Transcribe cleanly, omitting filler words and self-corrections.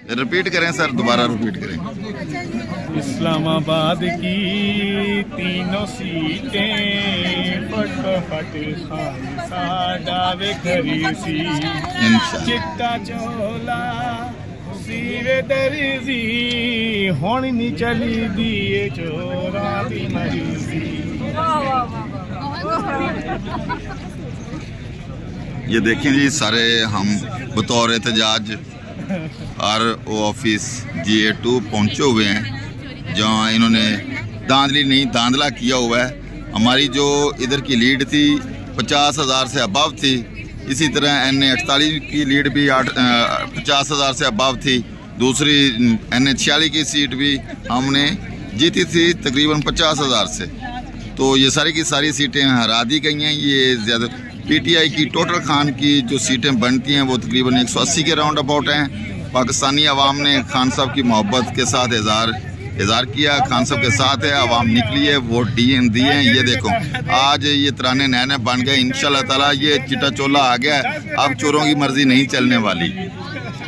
Repeat करें sir, दोबारा repeat करें। इस्लामाबाद की तीनों सीटें फटाफट खालिसादावे खरीसी चिट्टा चोला सीवे दर्जी होनी नहीं चली दिए चोरा दी मरीजी। ये देखें जी, सारे हम बतौर एहतजाज RO ऑफिस GA2 पहुँचे हुए हैं, जहाँ इन्होंने धांधला किया हुआ है। हमारी जो इधर की लीड थी 50,000 से अबव थी, इसी तरह NA 48 की लीड भी 50,000 से अबव थी। दूसरी NA 46 की सीट भी हमने जीती थी तकरीबन 50,000 से। तो ये सारी की सारी सीटें हरा दी गई हैं। ये ज़्यादा PTI की टोटल खान की जो सीटें बनती हैं वो तकरीबन 180 के राउंड अबाउट हैं। पाकिस्तानी अवाम ने खान साहब की मोहब्बत के साथ इज़हार किया, खान साहब के साथ है, अवाम निकली है, वोट दिए हैं। ये देखो आज ये तराने नए नए बन गए। इंशाल्लाह ताला ये चिट्टा चोला आ गया, अब चोरों की मर्जी नहीं चलने वाली।